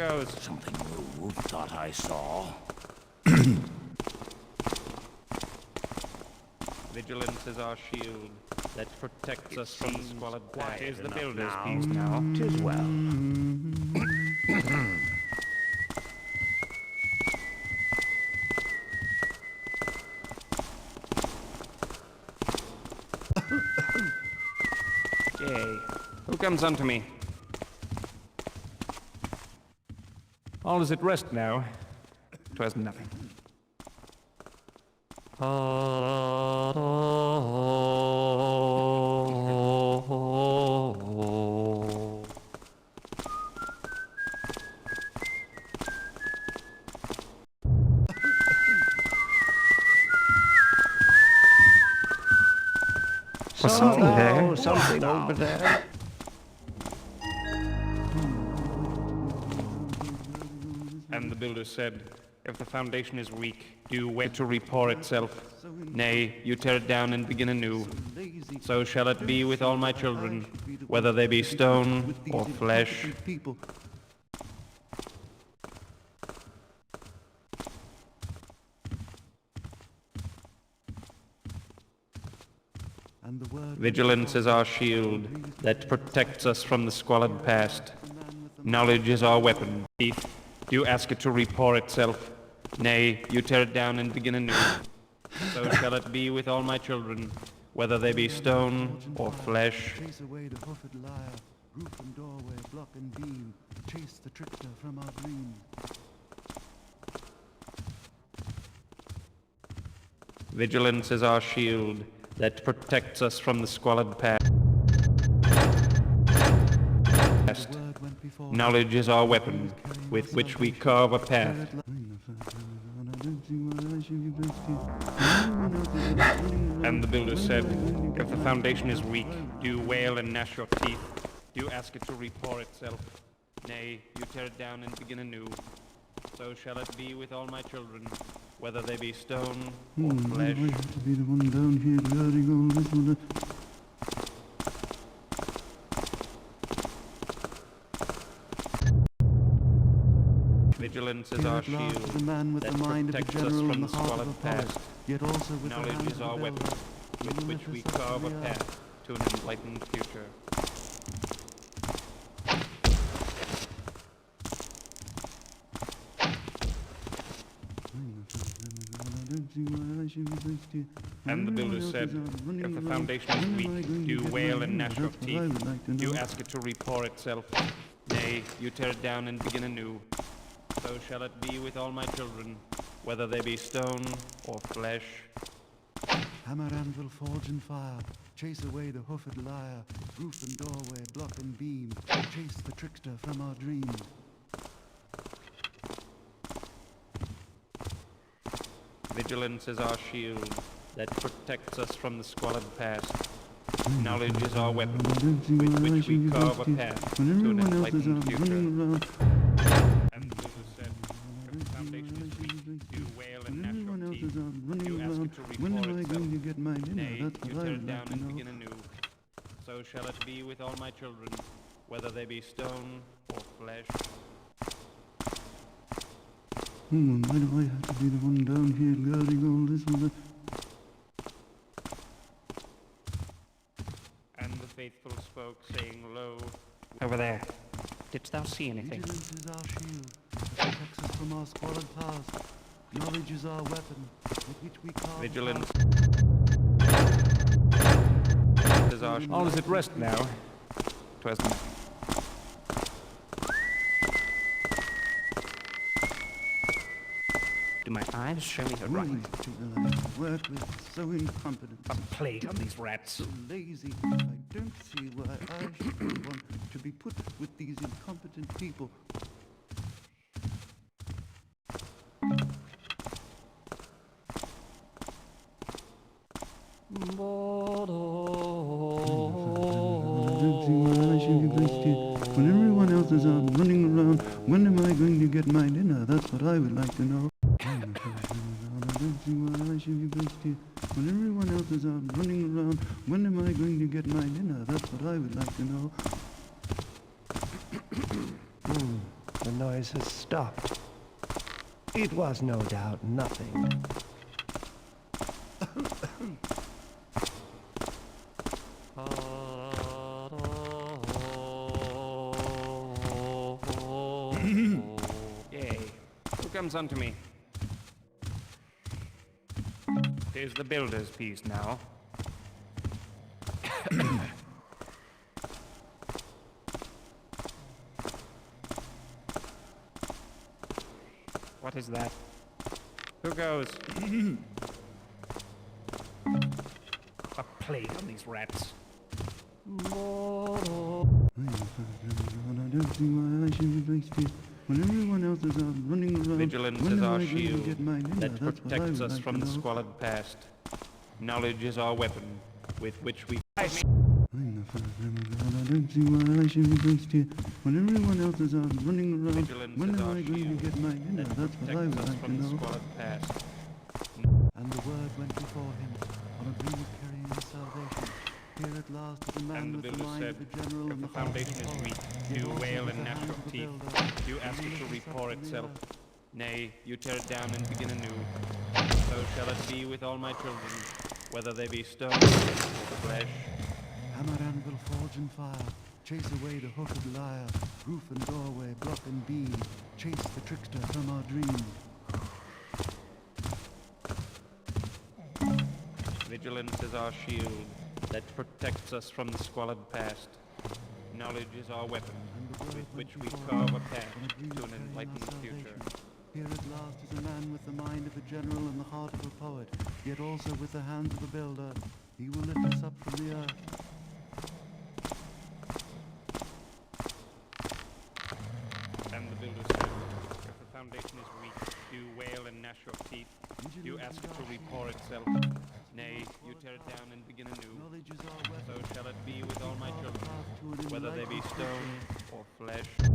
goes. Something moved, thought I saw. Vigilance is our shield that protects us from the squalid past. Tis the builder's now. piece now. 'Tis well. Yea. Who comes unto me? All is at rest now. 'Twas nothing. Was something there? Something over there. And the builder said, if the foundation is weak, do wait to repour itself. Nay, you tear it down and begin anew. So shall it be with all my children, whether they be stone or flesh. Vigilance is our shield that protects us from the squalid past. Knowledge is our weapon. Teeth, do ask it to repour itself. Nay, you tear it down and begin anew. So shall it be with all my children, whether they be stone or flesh. Chase away the hoofed liar, roof and doorway, block and beam. Chase the trickster from our dream. Vigilance is our shield that protects us from the squalid past. Knowledge is our weapon, with which we carve a path. And the builder said, if the foundation is weak, do wail and gnash your teeth. Do ask it to repour itself. Nay, you tear it down and begin anew. So shall it be with all my children, whether they be stone or flesh. I have to be the one down here guarding all this one. Vigilance is our shield the man with that the mind of a protects us general from and the the heart of a squalid poet, past. yet also with the Knowledge hand is of our a weapon, builder. with which we carve a path to an enlightened future. And the builder said, if the foundation is weak, do wail and gnash your teeth. Do ask it to repour itself. Nay, you tear it down and begin anew. So shall it be with all my children, whether they be stone or flesh. Hammer, anvil, forge and fire, chase away the hoofed liar, roof and doorway, block and beam, chase the trickster from our dream. Vigilance is our shield that protects us from the squalid past. Knowledge is our weapon, with which we carve a path to an enlightened future. And the builder said, if the foundation is weak, do wail and gnash your teeth. Do ask it to repour itself. Nay, you tear it down and begin anew. So shall it be with all my children, whether they be stone or flesh. Why do I have to be the one down here guarding all this one? And the faithful spoke, saying, Lo, over there, didst thou see anything? Vigilance is our shield, that protects us from our squalid past. Knowledge is our weapon, with which we carve Vigilance is our shield. All is at rest now. 'Twas nothing. Do my eyes show me the right? to the life work with so incompetent, A plague on these rats. so lazy. I don't see why I should be one to be put with these incompetent people. When everyone else is out running around, when am I going to get my dinner? That's what I would like to know. I don't see why I should be placed here. When everyone else is out running around, when am I going to get my dinner? That's what I would like to know. The noise has stopped. It was no doubt nothing. Yay. Who comes unto me? Here's the builder's piece now. What is that? Who goes? A plague on these rats. I don't see why I should be placed here when everyone else is out running around. Vigilance When is am our I going to shield get my dinner? that That's what I protects would us like from to the know. squalid past. Knowledge is our weapon, with which we fight. I don't see why I should be placed here when everyone else is out running around. Vigilance When is am our I going shield to get my dinner? that That's what I protects would us like to from the know. squalid past. And the word went before him on a dream of carrying his salvation. Here at last is a man And the with the builder mind said, of a general if and the the heart of foundation a is poet, weak, yet you also wail with and the gnash hand your of a teeth. builder. You ask And it to he lifts up repore from the itself. earth. Nay, you tear it down and begin anew. So shall it be with all my children, whether they be stone or flesh. Hammer, anvil, forge, and fire. Chase away the hooked lyre. Roof and doorway, block and beam. Chase the trickster from our dream. Vigilance is our shield that protects us from the squalid past. Knowledge is our weapon, with which we carve a path to an enlightened future. Here at last is a man with the mind of a general and the heart of a poet, yet also with the hands of a builder. He will lift us up from the earth. And the builder said, if the foundation is weak, you wail and gnash your teeth. You ask it to repore itself. Nay, you tear it down and begin anew. Knowledge is our weapon. So shall it be with all my Carve a children, path to an whether they be enlightened stone future. or flesh.